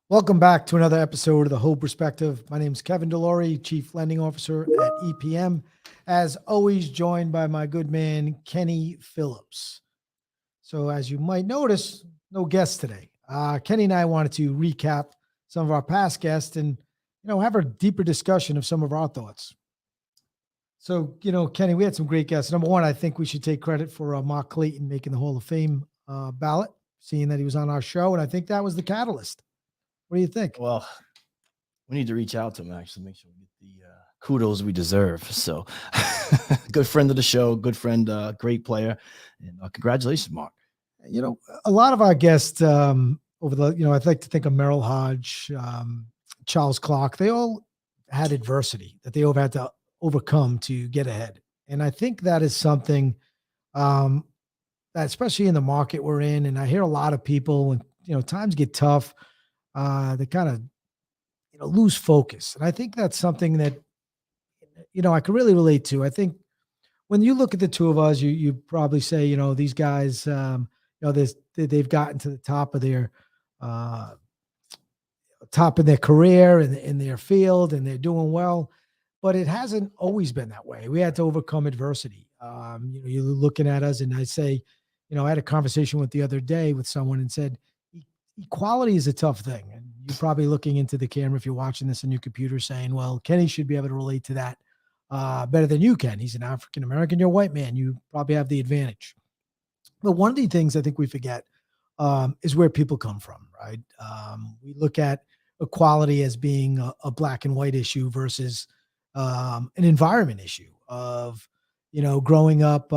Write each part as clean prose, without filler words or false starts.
Welcome back to another episode of the Whole Perspective. My name is Kevin DeLory, Chief Lending Officer at EPM. As always, joined by my good man, Kenny Phillips. So as you might notice, no guests today. Kenny and I wanted to recap some of our past guests and, have a deeper discussion of some of our thoughts. So, Kenny, we had some great guests. Number one, I think we should take credit for Mark Clayton making the Hall of Fame ballot, seeing that he was on our show. And I think that was the catalyst. What do you think? Well, we need to reach out to him, actually, make sure we get the kudos we deserve. So, good friend of the show, good friend, great player. And congratulations, Mark. A lot of our guests over the, I'd like to think of Merrill Hodge, Charles Clark, they all had adversity that they all had to overcome to get ahead. And I think that is something that, especially in the market we're in, and I hear a lot of people when, times get tough, they kind of, lose focus. And I think that's something that, I can really relate to. I think when you look at the two of us, you probably say, these guys, they've gotten to the uh, top of their career and in their field, and they're doing well. But it hasn't always been that way. We had to overcome adversity. You're looking at us, and I say, I had a conversation the other day with someone and said, equality is a tough thing. And you're probably looking into the camera if you're watching this on your computer saying, well, Kenny should be able to relate to that better than you can. He's an African-American, you're a white man. You probably have the advantage. But one of the things I think we forget is where people come from, right? We look at equality as being a black and white issue versus an environment issue of, growing up,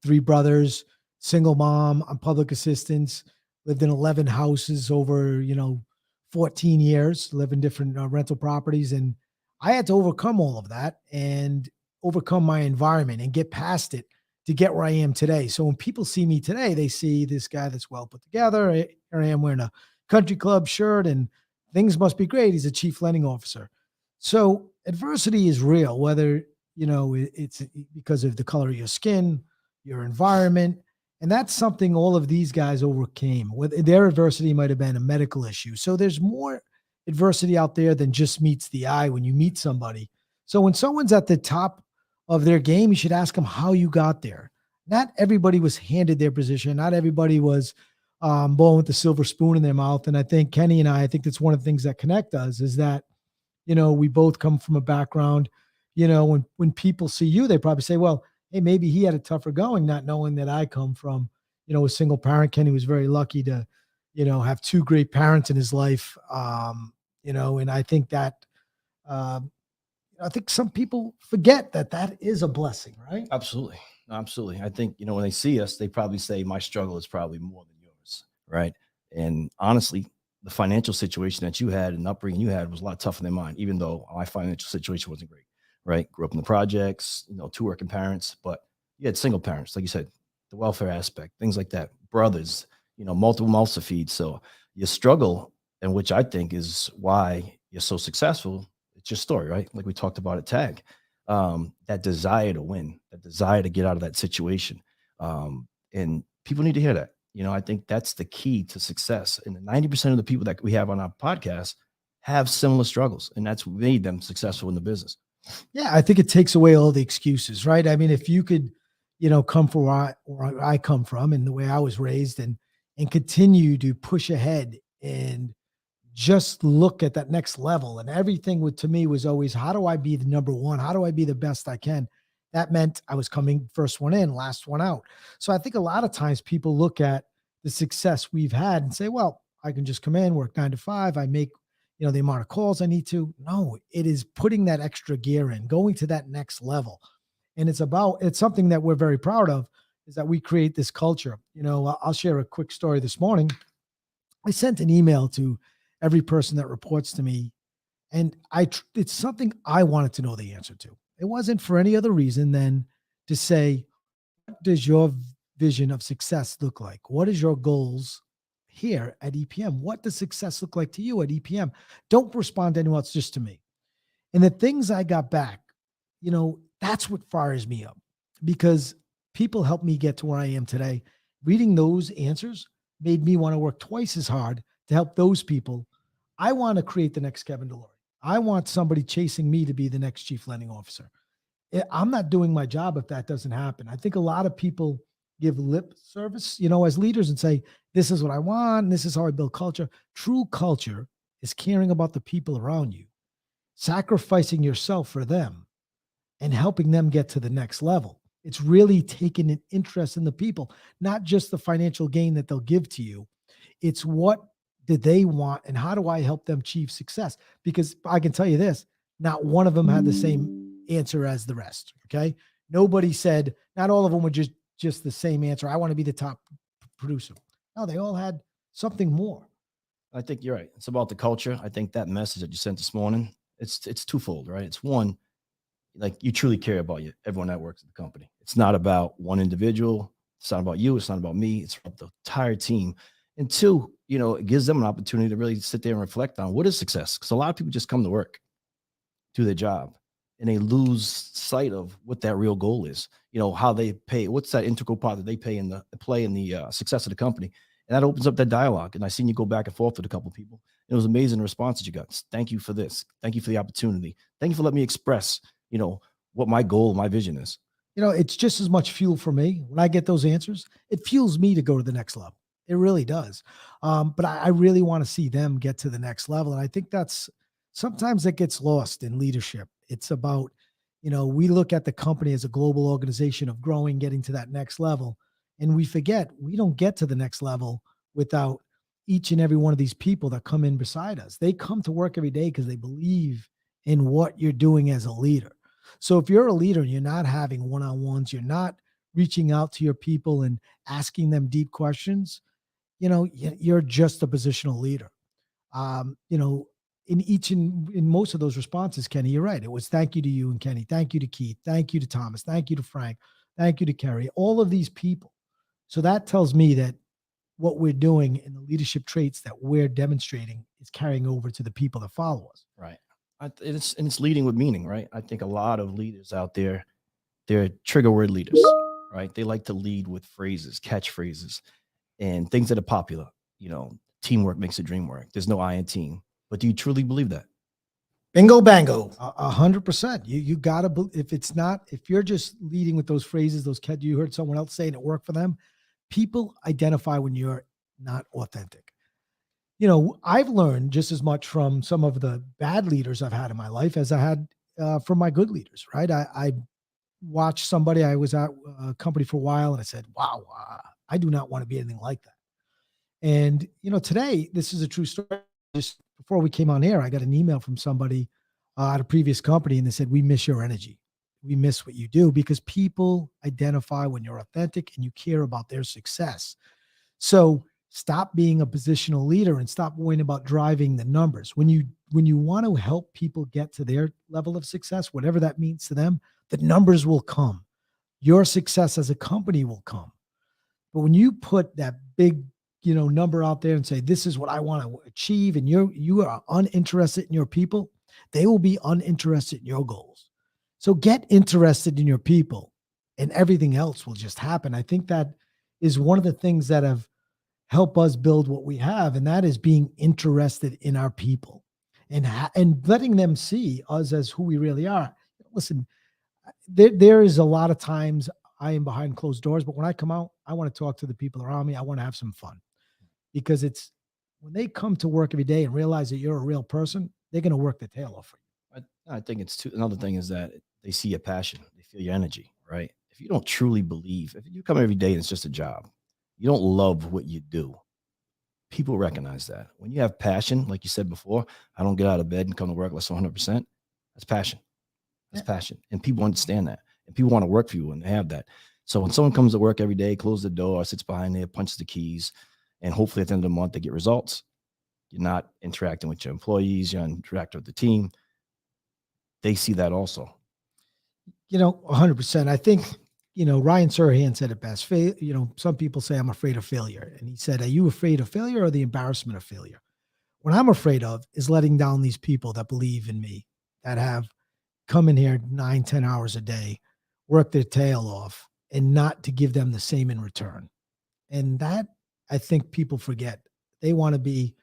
three brothers, single mom on public assistance, lived in 11 houses over, 14 years, live in different rental properties. And I had to overcome all of that and overcome my environment and get past it to get where I am today. So when people see me today, they see this guy that's well put together. Here I am wearing a country club shirt and things must be great. He's a chief lending officer. So adversity is real, whether, it's because of the color of your skin, your environment. And that's something all of these guys overcame. Their adversity might have been a medical issue. So there's more adversity out there than just meets the eye when you meet somebody. So when someone's at the top of their game, you should ask them how you got there. Not everybody was handed their position. Not everybody was born with the silver spoon in their mouth. And I think Kenny and I think that's one of the things that connect us is that, we both come from a background, when people see you, they probably say, well, hey, maybe he had a tougher going, not knowing that I come from, a single parent. Kenny was very lucky to, have two great parents in his life. And I think that, I think some people forget that that is a blessing, right? Absolutely. Absolutely. I think, when they see us, they probably say my struggle is probably more than yours. Right. And honestly, the financial situation that you had and upbringing you had was a lot tougher than mine, even though my financial situation wasn't great. Right. Grew up in the projects, two working parents, but you had single parents, like you said, the welfare aspect, things like that, brothers, multiple mouths to feed. So your struggle, and which I think is why you're so successful, it's your story, right? Like we talked about at TAG, that desire to win, that desire to get out of that situation. And people need to hear that. I think that's the key to success. And 90% of the people that we have on our podcast have similar struggles, and that's what made them successful in the business. Yeah, I think it takes away all the excuses, right? I mean, if you could, come from where I come from and the way I was raised and continue to push ahead and just look at that next level. And everything to me was always, how do I be the number one? How do I be the best I can? That meant I was coming first one in, last one out. So I think a lot of times people look at the success we've had and say, well, I can just come in, work 9 to 5. I make, the amount of calls I need to. No, it is putting that extra gear in, going to that next level. And it's something that we're very proud of is that we create this culture. I'll share a quick story this morning. I sent an email to every person that reports to me, and it's something I wanted to know the answer to. It wasn't for any other reason than to say, what does your vision of success look like? What is your goals here at EPM? What does success look like to you at EPM? Don't respond to anyone else, just to me. And the things I got back, that's what fires me up, because people helped me get to where I am today. Reading those answers made me want to work twice as hard to help those people I want to create the next Kevin DeLory. I want somebody chasing me to be the next chief lending officer. I'm not doing my job if that doesn't happen. I think a lot of people give lip service, as leaders and say, this is what I want. And this is how I build culture. True culture is caring about the people around you, sacrificing yourself for them and helping them get to the next level. It's really taking an interest in the people, not just the financial gain that they'll give to you. It's what do they want and how do I help them achieve success? Because I can tell you this, not one of them had the same answer as the rest. Okay. Nobody said, not all of them were just the same answer. I want to be the top producer. No, they all had something more. I think you're right. It's about the culture. I think that message that you sent this morning, it's twofold, right? It's one, like you truly care about everyone that works at the company. It's not about one individual. It's not about you. It's not about me. It's about the entire team. And two, it gives them an opportunity to really sit there and reflect on what is success. Because a lot of people just come to work, do their job, and they lose sight of what that real goal is. How they pay, what's that integral part that they play in the success of the company. And that opens up that dialogue. And I seen you go back and forth with a couple of people. It was amazing the responses you got. Thank you for this. Thank you for the opportunity. Thank you for letting me express, what my goal, my vision is. It's just as much fuel for me. When I get those answers, it fuels me to go to the next level. It really does. But I really want to see them get to the next level. And I think sometimes that gets lost in leadership. It's about, we look at the company as a global organization of growing, getting to that next level. And we forget we don't get to the next level without each and every one of these people that come in beside us. They come to work every day because they believe in what you're doing as a leader. So if you're a leader and you're not having one-on-ones, you're not reaching out to your people and asking them deep questions, you're just a positional leader. In most of those responses, Kenny, you're right. It was thank you to you and Kenny. Thank you to Keith. Thank you to Thomas. Thank you to Frank. Thank you to Kerry. All of these people. So that tells me that what we're doing and the leadership traits that we're demonstrating is carrying over to the people that follow us. Right. It's leading with meaning, right? I think a lot of leaders out there, they're trigger word leaders, right? They like to lead with phrases, catchphrases, and things that are popular. Teamwork makes the dream work. There's no I in team. But do you truly believe that? Bingo, bango, 100%. You gotta, if you're just leading with those phrases, you heard someone else say and it worked for them, people identify when you're not authentic. I've learned just as much from some of the bad leaders I've had in my life as I had from my good leaders, right? I watched somebody, I was at a company for a while and I said, wow, I do not want to be anything like that. And, today, this is a true story. Just before we came on air, I got an email from somebody at a previous company and they said, we miss your energy. We miss what you do, because people identify when you're authentic and you care about their success. So stop being a positional leader and stop worrying about driving the numbers. When you want to help people get to their level of success, whatever that means to them, the numbers will come. Your success as a company will come. But when you put that big, number out there and say, this is what I want to achieve, and you are uninterested in your people, they will be uninterested in your goals. So get interested in your people and everything else will just happen. I think that is one of the things that have helped us build what we have. And that is being interested in our people and letting them see us as who we really are. Listen, there is a lot of times I am behind closed doors, but when I come out, I want to talk to the people around me. I want to have some fun, because it's when they come to work every day and realize that you're a real person, they're going to work their tail off for you. I think another thing is that they see your passion, they feel your energy, right? If you don't truly believe, if you come every day and it's just a job, you don't love what you do, people recognize that. When you have passion, like you said before, I don't get out of bed and come to work less than 100%. That's passion. That's passion. And people understand that. And people want to work for you when they have that. So when someone comes to work every day, closes the door, sits behind there, punches the keys, and hopefully at the end of the month they get results, you're not interacting with your employees, you're interacting with the team. They see that also. 100%. I think, Ryan Serhant said it best. Some people say I'm afraid of failure. And he said, are you afraid of failure or the embarrassment of failure? What I'm afraid of is letting down these people that believe in me, that have come in here 9-10 hours a day, work their tail off, and not to give them the same in return. And that, I think people forget. They want to be,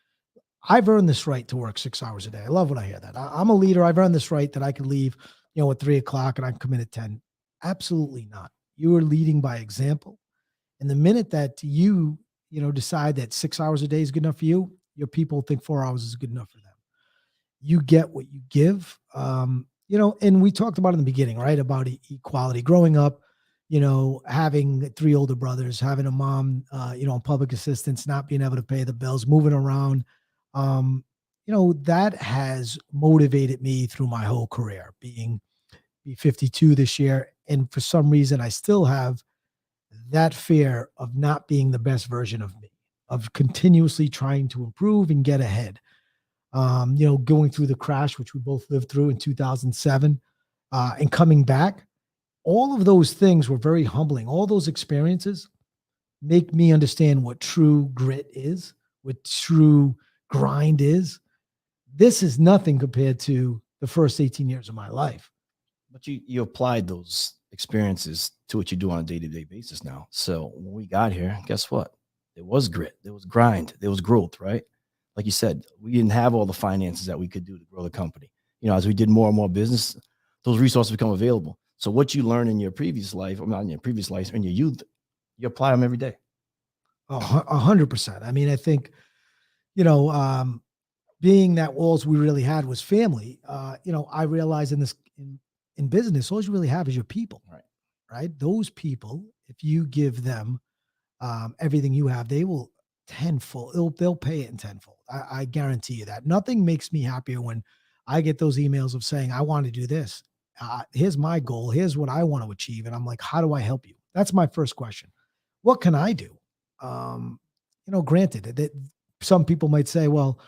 I've earned this right to work 6 hours a day. I love when I hear that. I'm a leader. I've earned this right that I can leave, at 3 o'clock and I can come in at 10. Absolutely not. You are leading by example. And the minute that decide that 6 hours a day is good enough for you, your people think 4 hours is good enough for them. You get what you give. And we talked about in the beginning, right? About equality. Growing up, having three older brothers, having a mom, on public assistance, not being able to pay the bills, moving around. That has motivated me through my whole career, be 52 this year. And for some reason, I still have that fear of not being the best version of me, of continuously trying to improve and get ahead. Going through the crash, which we both lived through in 2007, and coming back, all of those things were very humbling. All those experiences make me understand what true grit is, what true grind is. This is nothing compared to the first 18 years of my life. But you applied those experiences to what you do on a day-to-day basis now. So when we got here, guess what? There was grit, there was grind, there was growth, right? Like you said, we didn't have all the finances that we could do to grow the company. As we did more and more business, those resources become available. So what you learn in your previous life, or not in your previous life, in your youth, you apply them every day. 100%. I mean, I think, being that all we really had was family, I realized in business, all you really have is your people, right? Those people, if you give them everything you have, they will tenfold. They'll pay it in tenfold. I guarantee you that. Nothing makes me happier when I get those emails of saying, I want to do this. Here's my goal. Here's what I want to achieve. And I'm like, how do I help you? That's my first question. What can I do? Granted that some people might say, well,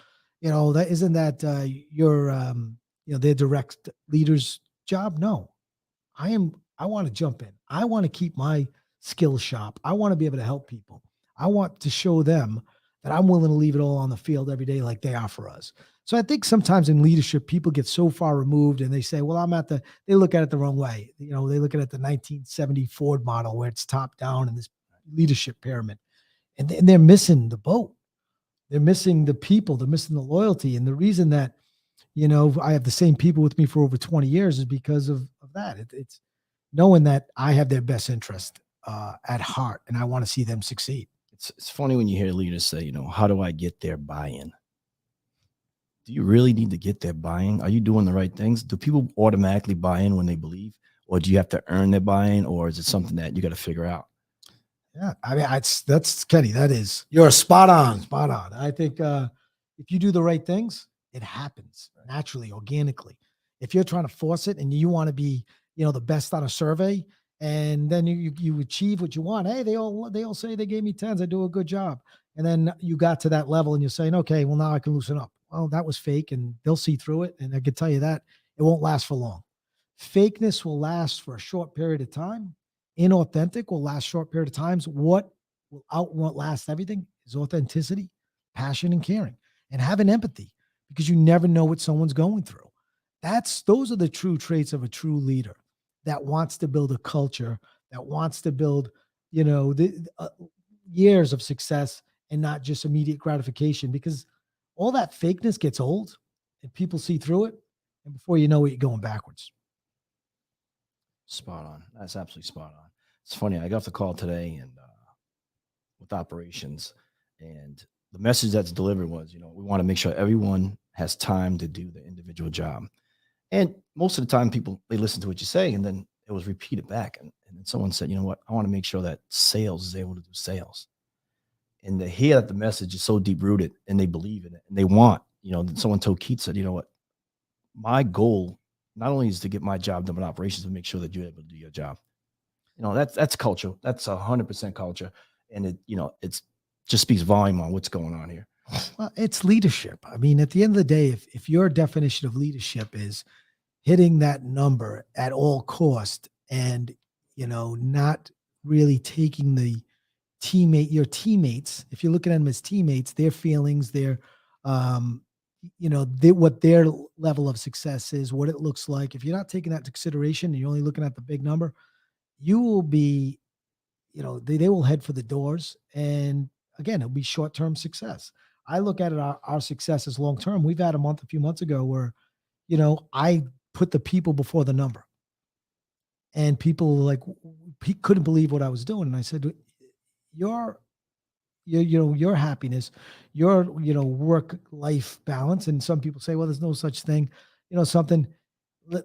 that isn't that your, their direct leader's job. No, I want to jump in. I want to keep my skill sharp. I want to be able to help people. I want to show them that I'm willing to leave it all on the field every day like they are for us. So I think sometimes in leadership, people get so far removed and they say, well, they look at it the wrong way. They look at it the 1970 Ford model where it's top down in this leadership pyramid. And they're missing the boat. They're missing the people. They're missing the loyalty. And the reason that, I have the same people with me for over 20 years is because of that. It's knowing that I have their best interest at heart and I want to see them succeed. It's funny when you hear leaders say, how do I get their buy-in? Do you really need to get their buy-in? Are you doing the right things? Do people automatically buy in when they believe? Or do you have to earn their buy-in? Or is it something that you got to figure out? Yeah. I mean, that's Kenny. You're spot on. I think if you do the right things, it happens naturally, organically. If you're trying to force it and you want to be, the best on a survey, and then you achieve what you want. Hey, they all say they gave me 10s. I do a good job. And then you got to that level and you're saying, okay, well, now I can loosen up. Well, that was fake and they'll see through it. And I can tell you that it won't last for long. Fakeness will last for a short period of time. Inauthentic will last short period of times. What will outlast everything is authenticity, passion, and caring, and having empathy, because you never know what someone's going through. Those are the true traits of a true leader that wants to build a culture, that wants to build, years of success and not just immediate gratification, because all that fakeness gets old and people see through it. And before you know it, you're going backwards. Spot on. That's absolutely spot on. It's funny. I got off the call today and with operations, and the message that's delivered was, we want to make sure everyone has time to do the individual job. And most of the time people, they listen to what you say and then it was repeated back. And then someone said, you know what, I want to make sure that sales is able to do sales. And to hear that the message is so deep rooted and they believe in it and they want, someone told Keith, said, you know what, my goal not only is to get my job done with operations, but make sure that you're able to do your job. That's culture. That's 100% culture. And it's just speaks volume on what's going on here. Well, it's leadership. I mean, at the end of the day, if your definition of leadership is hitting that number at all cost and, not really taking your teammates, if you're looking at them as teammates, their feelings, what their level of success is, what it looks like. If you're not taking that into consideration and you're only looking at the big number, you will be, they will head for the doors. And again, it'll be short-term success. I look at it, our success is long term. We've had a few months ago where, I put the people before the number, and people like couldn't believe what I was doing. And I said, your your happiness, your work life balance. And some people say, well, there's no such thing, something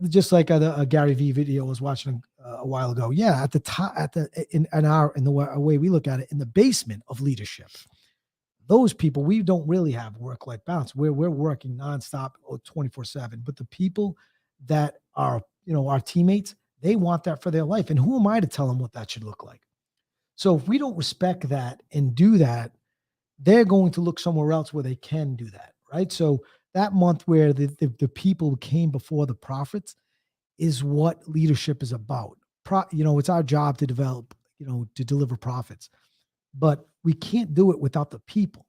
just like a Gary Vee video I was watching a while ago. Yeah, at the top, in the way we look at it, in the basement of leadership, those people, we don't really have work life balance. We're working nonstop, 24/7. But the people that are, our teammates, they want that for their life. And who am I to tell them what that should look like? So if we don't respect that and do that, they're going to look somewhere else where they can do that. Right. So that month where the people came before the profits is what leadership is about. It's our job to develop, to deliver profits, but we can't do it without the people.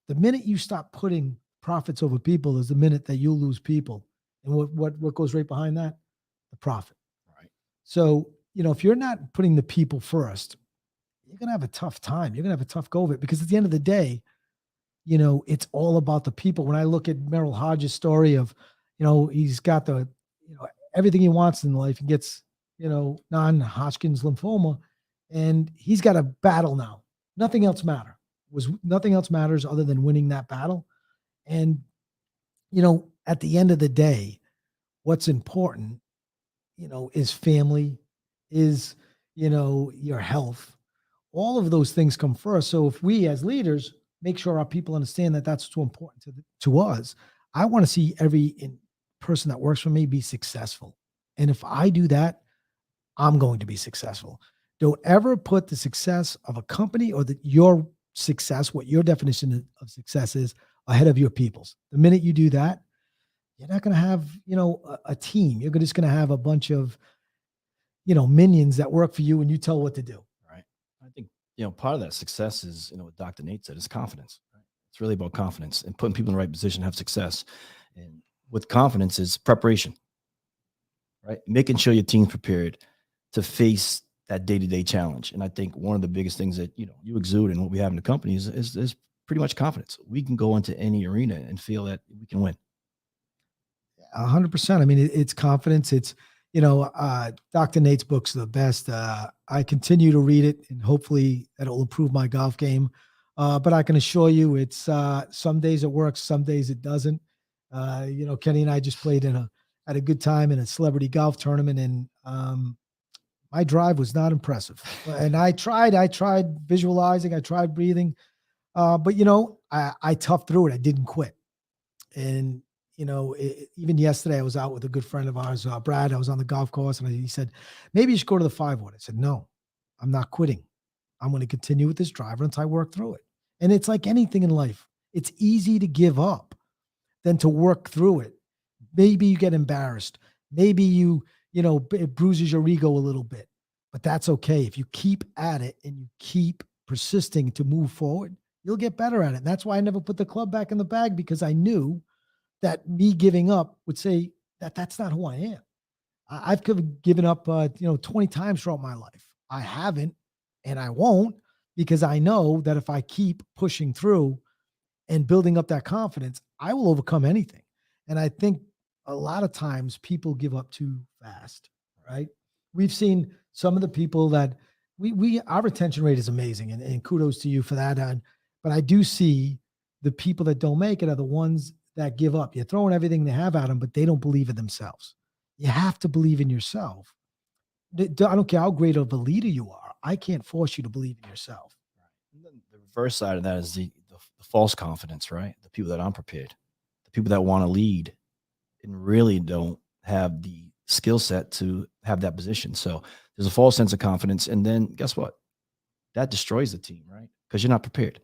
The minute you stop putting profits over people is the minute that you'll lose people. And what goes right behind that? The profit. Right. So, if you're not putting the people first, you're going to have a tough time. You're going to have a tough go of it, because at the end of the day, it's all about the people. When I look at Merrill Hodges' story of, he's got everything he wants in life. He gets, non-Hodgkin's lymphoma, and he's got a battle now. Nothing else matters other than winning that battle. And, at the end of the day, what's important, is family, is, your health. All of those things come first. So if we as leaders make sure our people understand that that's so important to us, I want to see every person that works for me be successful. And if I do that, I'm going to be successful. Don't ever put the success of a company or your success, what your definition of success is, ahead of your people's. The minute you do that, you're not going to have, a team. You're just going to have a bunch of, minions that work for you and you tell what to do. Right. I think, part of that success is, what Dr. Nate said, is confidence. Right? It's really about confidence and putting people in the right position to have success. And with confidence is preparation, right? Making sure your team's prepared to face that day-to-day challenge. And I think one of the biggest things that, you exude and what we have in the company is pretty much confidence. We can go into any arena and feel that we can win. 100%. I mean, it's confidence. It's, Dr. Nate's book's the best. I continue to read it, and hopefully that'll improve my golf game. But I can assure you it's some days it works, some days it doesn't. Kenny and I just played had a good time in a celebrity golf tournament, and my drive was not impressive. And I tried visualizing, I tried breathing, but I toughed through it. I didn't quit. And even yesterday, I was out with a good friend of ours, Brad. I was on the golf course, and he said, maybe you should go to the 5-wood. I said, no, I'm not quitting. I'm going to continue with this driver until I work through it. And it's like anything in life. It's easy to give up than to work through it. Maybe you get embarrassed. Maybe it bruises your ego a little bit, but that's okay. If you keep at it and you keep persisting to move forward, you'll get better at it. And that's why I never put the club back in the bag, because I knew that me giving up would say that that's not who I am. I've given up, 20 times throughout my life. I haven't, and I won't, because I know that if I keep pushing through and building up that confidence, I will overcome anything. And I think a lot of times people give up too fast, right? We've seen some of the people that our retention rate is amazing, and kudos to you for that. But I do see the people that don't make it are the ones that give up. You're throwing everything they have at them, but they don't believe in themselves. You have to believe in yourself. I don't care how great of a leader you are. I can't force you to believe in yourself. And then the reverse side of that is the false confidence, right? The people that aren't prepared, the people that want to lead and really don't have the skill set to have that position. So there's a false sense of confidence. And then guess what? That destroys the team, right? Because you're not prepared.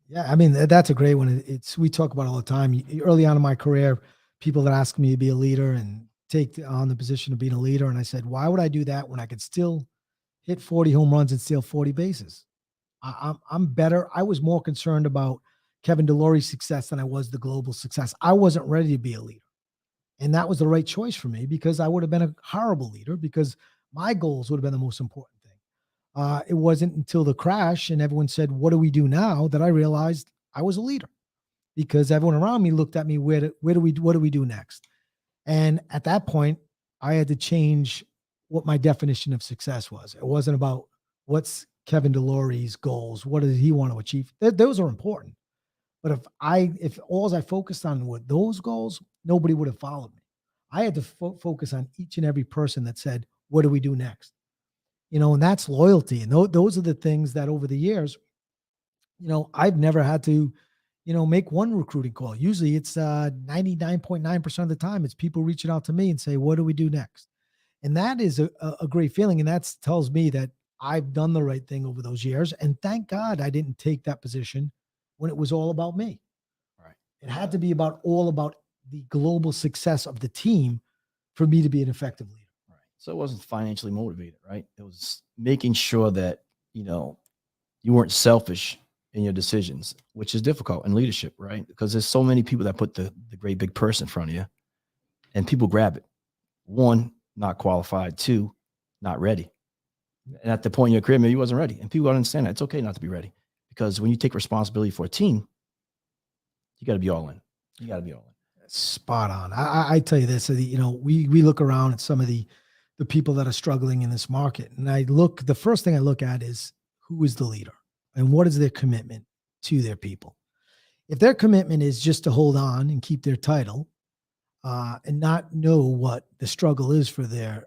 Yeah, I mean, that's a great one. We talk about it all the time. Early on in my career, people that asked me to be a leader and take on the position of being a leader. And I said, why would I do that when I could still hit 40 home runs and steal 40 bases? I'm better. I was more concerned about Kevin DeLory's success than I was the global success. I wasn't ready to be a leader. And that was the right choice for me, because I would have been a horrible leader, because my goals would have been the most important thing. It wasn't until the crash and everyone said, what do we do now, that I realized I was a leader because everyone around me looked at me, what do we do next? And at that point, I had to change what my definition of success was. It wasn't about what's Kevin DeLory's goals, what does he want to achieve? Those are important. But if all I focused on were those goals, nobody would have followed me. I had to focus on each and every person that said, what do we do next? And that's loyalty. And those are the things that over the years, I've never had to, make one recruiting call. Usually it's 99.9% of the time, it's people reaching out to me and say, what do we do next? And that is a great feeling. And that tells me that I've done the right thing over those years. And thank God I didn't take that position when it was all about me. Right. It had to be all about the global success of the team for me to be an effective leader. Right. So it wasn't financially motivated, right? It was making sure that, you weren't selfish in your decisions, which is difficult in leadership, right? Because there's so many people that put the great big purse in front of you and people grab it. One, not qualified. Two, not ready. And at the point in your career, maybe you wasn't ready. And people don't understand that. It's okay not to be ready. Because when you take responsibility for a team, you got to be all in. You got to be all in. Spot on. I tell you this, we look around at some of the people that are struggling in this market. And the first thing I look at is who is the leader and what is their commitment to their people. If their commitment is just to hold on and keep their title and not know what the struggle is for their,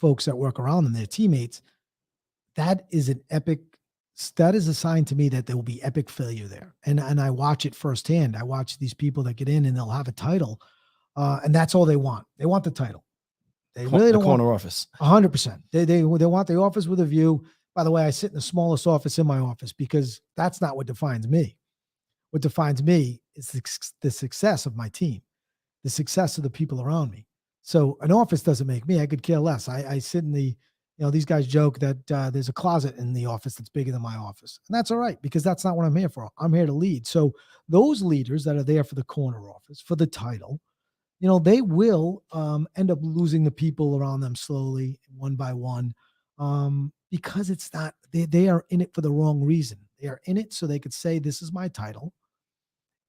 folks that work around them, their teammates, that is a sign to me that there will be epic failure there. And I watch it firsthand. I watch these people that get in and they'll have a title and that's all they want. They want the title. They really don't want corner office. 100%. They want the office with a view. By the way, I sit in the smallest office in my office because that's not what defines me. What defines me is the success of my team, the success of the people around me. So an office doesn't make me. I could care less. I sit in the, these guys joke that there's a closet in the office that's bigger than my office. And that's all right, because that's not what I'm here for. I'm here to lead. So those leaders that are there for the corner office, for the title, they will end up losing the people around them slowly, one by one, because it's not, they are in it for the wrong reason. They are in it so they could say, this is my title.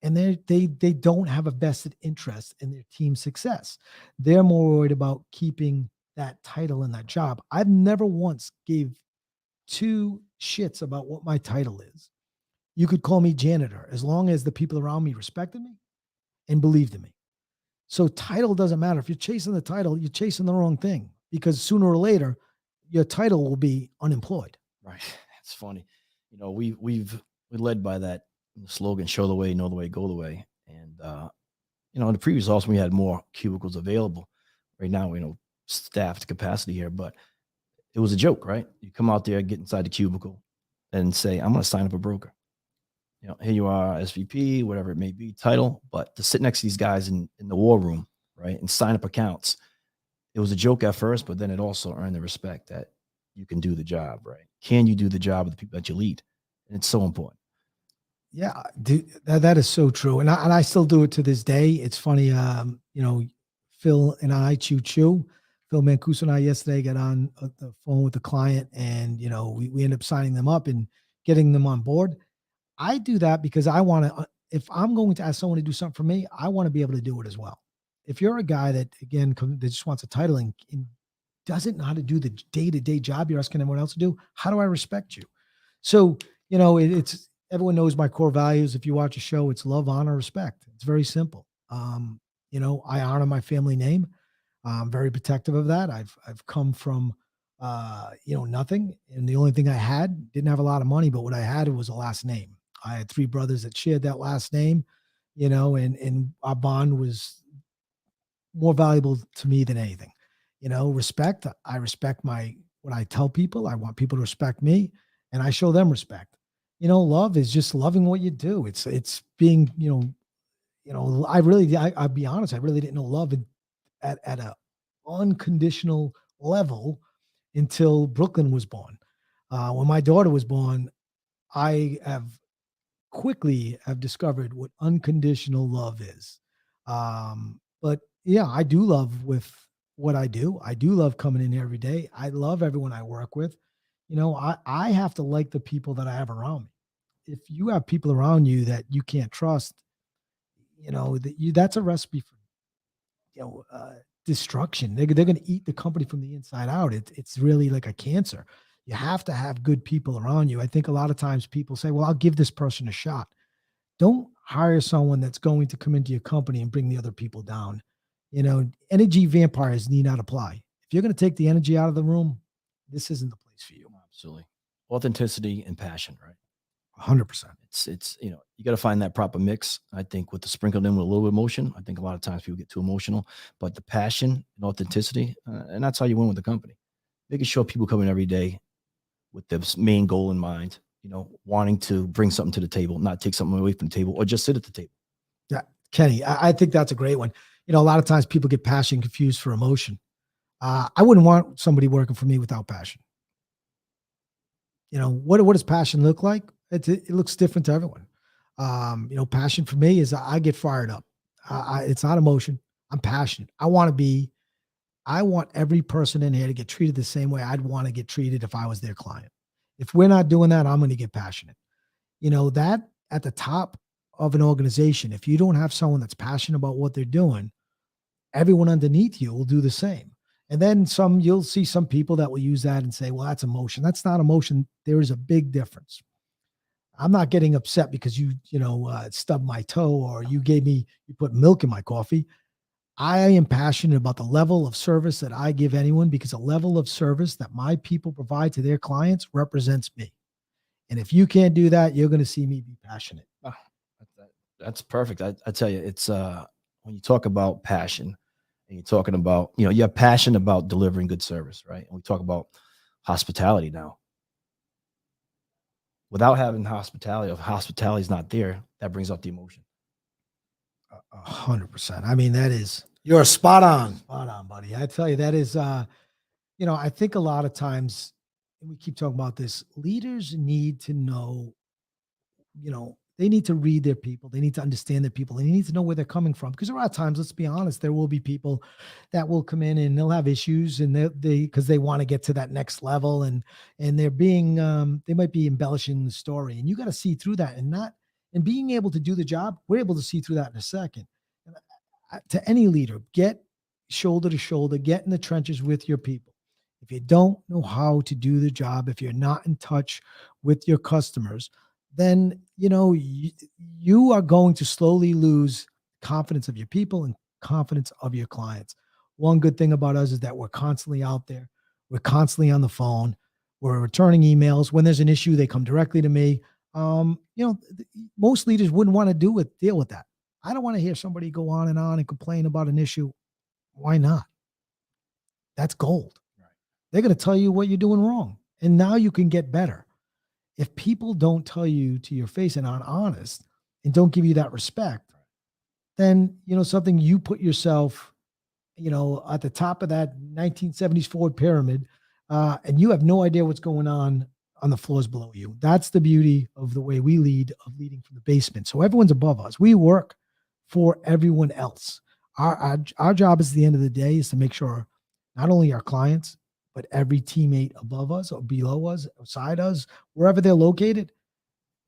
And they don't have a vested interest in their team's success. They're more worried about keeping that title and that job. I've never once gave two shits about what my title is. You could call me janitor as long as the people around me respected me and believed in me. So title doesn't matter. If you're chasing the title, you're chasing the wrong thing, because sooner or later your title will be unemployed. Right. It's funny. We're led by that slogan, show the way, know the way, go the way. And, in the previous also, we had more cubicles available. Right now, staffed capacity here, but it was a joke, right? You come out there, get inside the cubicle and say, I'm going to sign up a broker. Here you are, SVP, whatever it may be, title, but to sit next to these guys in the war room, right, and sign up accounts, it was a joke at first, but then it also earned the respect that you can do the job, right? Can you do the job of the people that you lead? And it's so important. Yeah, dude, that is so true. And I still do it to this day. It's funny, Phil and I, Phil Mancuso and I yesterday got on the phone with the client, and, we end up signing them up and getting them on board. I do that because I want to, if I'm going to ask someone to do something for me, I want to be able to do it as well. If you're a guy that, again, that just wants a title and doesn't know how to do the day-to-day job you're asking everyone else to do, how do I respect you? So, it's, everyone knows my core values. If you watch a show, it's love, honor, respect. It's very simple. I honor my family name. I'm very protective of that. I've come from, nothing. And the only thing I didn't have a lot of money, but what I had was a last name. I had three brothers that shared that last name, and our bond was more valuable to me than anything. Respect. I respect what I tell people. I want people to respect me, and I show them respect. Love is just loving what you do. It's being, I'll be honest, I really didn't know love at a unconditional level until Brooklyn was born. When my daughter was born, I quickly have discovered what unconditional love is. But yeah, I do love with what I do. I do love coming in every day. I love everyone I work with. I have to like the people that I have around me. if you have people around you that you can't trust, that's a recipe for you know uh, destruction. They're going to eat the company from the inside out. It's really like a cancer. You have to have good people around you. I think a lot of times people say, "Well, I'll give this person a shot." Don't hire someone that's going to come into your company and bring the other people down. Energy vampires need not apply. If you're going to take the energy out of the room, this isn't the place for you. Absolutely. Authenticity and passion, right? 100%. It's you got to find that proper mix. I think with the sprinkled in with a little emotion. I think a lot of times people get too emotional, but the passion and authenticity, and that's how you win with the company. Making sure people come in every day with the main goal in mind. Wanting to bring something to the table, not take something away from the table, or just sit at the table. Yeah, Kenny, I think that's a great one. A lot of times people get passion confused for emotion. I wouldn't want somebody working for me without passion. What does passion look like? It looks different to everyone. Passion for me is I get fired up. It's not emotion. I'm passionate. I want every person in here to get treated the same way I'd want to get treated if I was their client. If we're not doing that, I'm going to get passionate. That at the top of an organization, if you don't have someone that's passionate about what they're doing, everyone underneath you will do the same. And then you'll see some people that will use that and say, well, that's emotion. That's not emotion. There is a big difference. I'm not getting upset because you stubbed my toe or you put milk in my coffee. I am passionate about the level of service that I give anyone, because the level of service that my people provide to their clients represents me. And if you can't do that, you're going to see me be passionate. Oh, that's perfect. I tell you, it's when you talk about passion and you're talking about, you have passion about delivering good service, right? And we talk about hospitality now. Without having hospitality, if hospitality is not there, that brings up the emotion. 100%. I mean, you're spot on, buddy. I tell you, that is, I think a lot of times, and we keep talking about this, leaders need to know, they need to read their people. They need to understand their people. They need to know where they're coming from. Because there are times, let's be honest, there will be people that will come in and they'll have issues, and because they want to get to that next level, and they're being, they might be embellishing the story, and you got to see through that, and being able to do the job. We're able to see through that in a second. To any leader, get shoulder to shoulder, get in the trenches with your people. If you don't know how to do the job, if you're not in touch with your customers, then you are going to slowly lose confidence of your people and confidence of your clients. One good thing about us is that we're constantly out there. We're constantly on the phone. We're returning emails. When there's an issue, they come directly to me. Most leaders wouldn't want to deal with that. I don't want to hear somebody go on and complain about an issue. Why not? That's gold. Right. They're going to tell you what you're doing wrong, and now you can get better. If people don't tell you to your face and aren't honest and don't give you that respect, then, something, you put yourself, at the top of that 1970s Ford pyramid, and you have no idea what's going on the floors below you. That's the beauty of the way we lead, of leading from the basement. So everyone's above us. We work for everyone else. Our job is, at the end of the day, is to make sure not only our clients, but every teammate above us or below us, beside us, wherever they're located,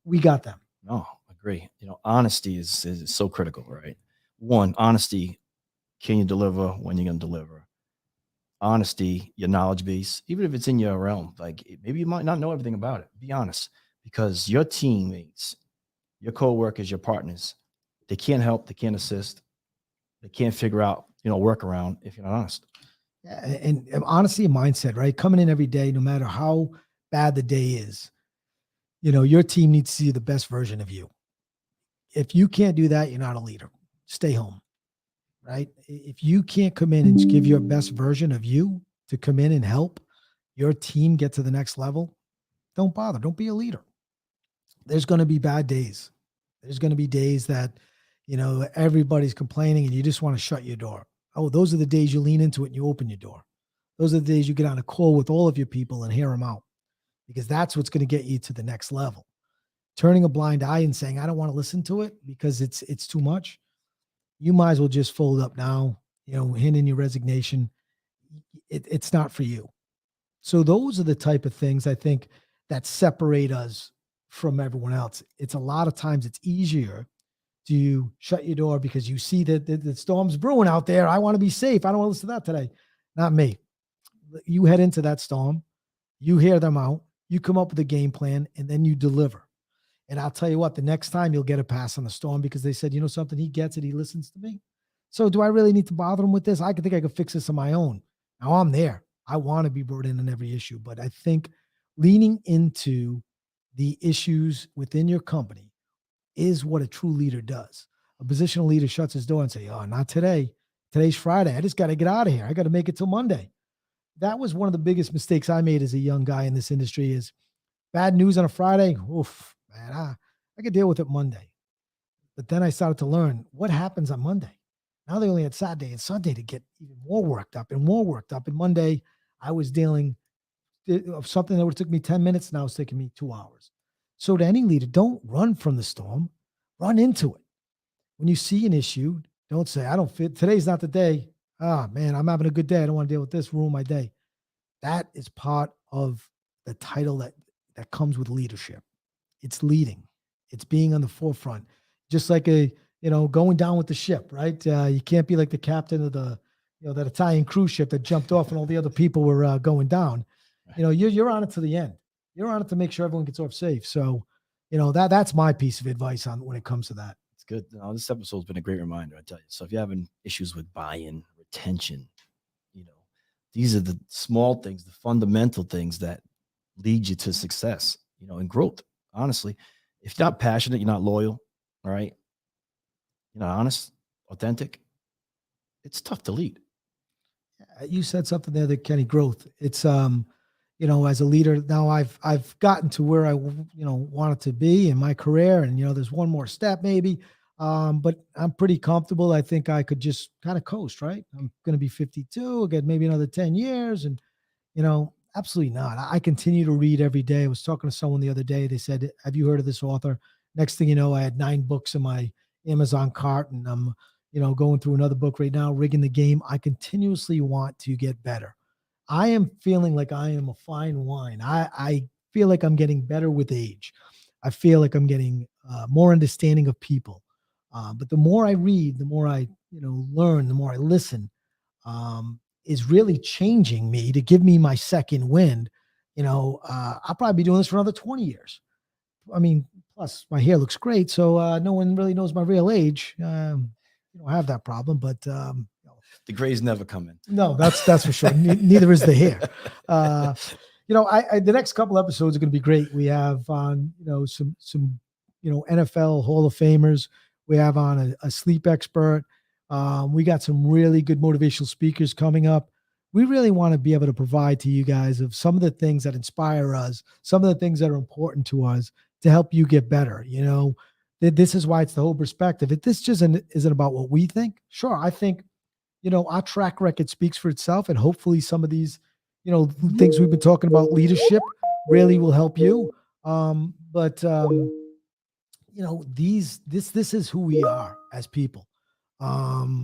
we got them. No, agree. Honesty is so critical, right? One, honesty. Can you deliver when you're going to deliver? Honesty, your knowledge base, even if it's in your realm, like maybe you might not know everything about it. Be honest, because your teammates, your co-workers, your partners, they can't help, they can't assist, they can't figure out, workaround if you're not honest. Yeah, and honesty and mindset, right? Coming in every day, no matter how bad the day is, your team needs to see the best version of you. If you can't do that, you're not a leader. Stay home, right? If you can't come in and give your best version of you to come in and help your team get to the next level, don't bother. Don't be a leader. There's going to be bad days. There's going to be days that, everybody's complaining and you just want to shut your door. Oh, those are the days you lean into it and you open your door. Those are the days you get on a call with all of your people and hear them out, because that's what's going to get you to the next level. Turning a blind eye and saying, I don't want to listen to it because it's too much. You might as well just fold up now, hand in your resignation. It's not for you. So those are the type of things, I think, that separate us from everyone else. It's a lot of times it's easier to shut your door because you see that the storm's brewing out there. I want to be safe. I don't want to listen to that today. Not me. You head into that storm, you hear them out, you come up with a game plan, and then you deliver. And I'll tell you what, the next time you'll get a pass on the storm because they said, you know something, he gets it, he listens to me. So do I really need to bother him with this? I think I could fix this on my own. Now I'm there. I want to be brought in on every issue, but I think leaning into the issues within your company is what a true leader does. A positional leader shuts his door and say, "Oh, not today. Today's Friday. I just got to get out of here. I got to make it till Monday." That was one of the biggest mistakes I made as a young guy in this industry is bad news on a Friday. Oof, man, I could deal with it Monday. But then I started to learn what happens on Monday. Now they only had Saturday and Sunday to get even more worked up and more worked up. And Monday, I was dealing of something that would have took me 10 minutes. Now it's taking me 2 hours. So to any leader, don't run from the storm, run into it. When you see an issue, don't say, I don't fit. Today's not the day. Ah, man, I'm having a good day. I don't want to deal with this, ruin my day. That is part of the title that comes with leadership. It's leading. It's being on the forefront. Just like going down with the ship, right? You can't be like the captain of that Italian cruise ship that jumped off and all the other people were going down. You're on it to the end. You're on it to make sure everyone gets off safe. So, that's my piece of advice on when it comes to that. It's good. This episode's been a great reminder, I tell you. So if you're having issues with buy-in, retention, these are the small things, the fundamental things that lead you to success, and growth. Honestly, if you're not passionate, you're not loyal, all right? You're not honest, authentic, it's tough to lead. You said something there that Kenny, growth. It's as a leader now, I've gotten to where I wanted to be in my career, and there's one more step maybe, but I'm pretty comfortable. I think I could just kind of coast. Right, I'm going to be 52. I get maybe another 10 years, and absolutely not. I continue to read every day. I was talking to someone the other day. They said, "Have you heard of this author?" Next thing you know, I had 9 books in my Amazon cart, and I'm going through another book right now, Rigging the Game. I continuously want to get better. I am feeling like I am a fine wine. I feel like I'm getting better with age. I feel like I'm getting more understanding of people. But the more I read, the more I learn, the more I listen, is really changing me to give me my second wind. I'll probably be doing this for another 20 years. I mean, plus my hair looks great, so no one really knows my real age. You don't have that problem, but the grays never come in. No, that's for sure. Neither is the hair. The next couple episodes are going to be great. We have on, some NFL Hall of Famers. We have on a sleep expert. We got some really good motivational speakers coming up. We really want to be able to provide to you guys of some of the things that inspire us, some of the things that are important to us to help you get better. This is why it's the whole perspective. If this just isn't about what we think, sure, I think our track record speaks for itself, and hopefully some of these, things we've been talking about, leadership, really will help you. This is who we are as people. I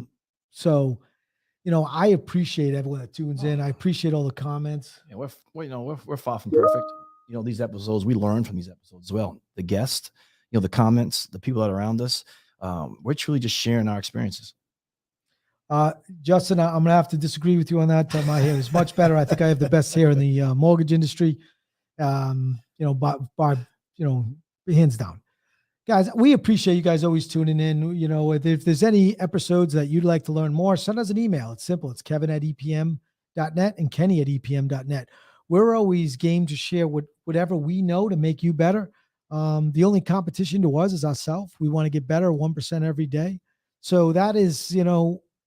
appreciate everyone that tunes in. I appreciate all the comments. Yeah, we're far from perfect. These episodes, we learn from these episodes as well. The guests, the comments, the people that are around us, we're truly just sharing our experiences. Justin, I'm going to have to disagree with you on that. My hair is much better. I think I have the best hair in the mortgage industry. Hands down. Guys, we appreciate you guys always tuning in. If there's any episodes that you'd like to learn more, send us an email. It's simple. It's kevin@epm.net and kenny@epm.net. We're always game to share whatever we know to make you better. The only competition to us is ourselves. We want to get better 1% every day. So that is,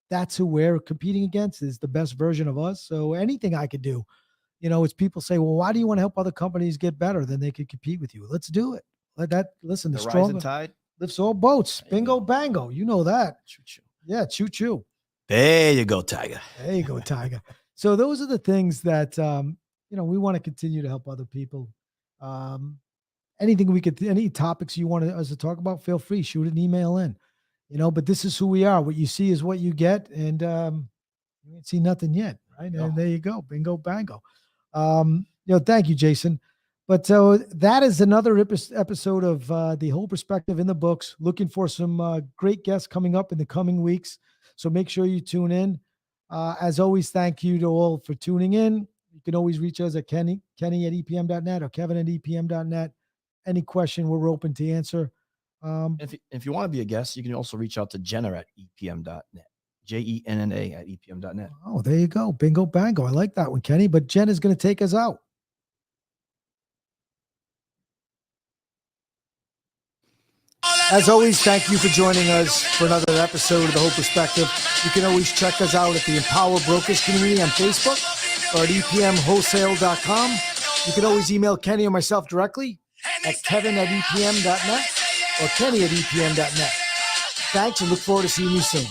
that's who we're competing against, is the best version of us. So anything I could do, it's people say, well, why do you want to help other companies get better? Then they could compete with you. Let's do it. Listen, the rising tide lifts all boats. Bingo, bango. You know that. Choo-choo. Yeah, choo-choo. There you go, Tiger. There you go, Tiger. So those are the things that, we want to continue to help other people. Any topics you want us to talk about, feel free, shoot an email in. But this is who we are. What you see is what you get, and you ain't seen nothing yet, right? No. And there you go, bingo, bango. Thank you, Jason. But so that is another episode of The Whole Perspective in the books. Looking for some great guests coming up in the coming weeks. So make sure you tune in. As always, thank you to all for tuning in. You can always reach us at Kenny at EPM.net or Kevin at EPM.net. Any question, we're open to answer. If you want to be a guest, you can also reach out to Jenna at EPM.net. JENNA at EPM.net. Oh, there you go. Bingo, bango. I like that one, Kenny. But Jen is going to take us out. As always, thank you for joining us for another episode of The Whole Perspective. You can always check us out at the Empower Brokers community on Facebook or at EPMWholesale.com. You can always email Kenny or myself directly at Kevin at EPM.net or Kenny at EPM.net. Thanks and look forward to seeing you soon.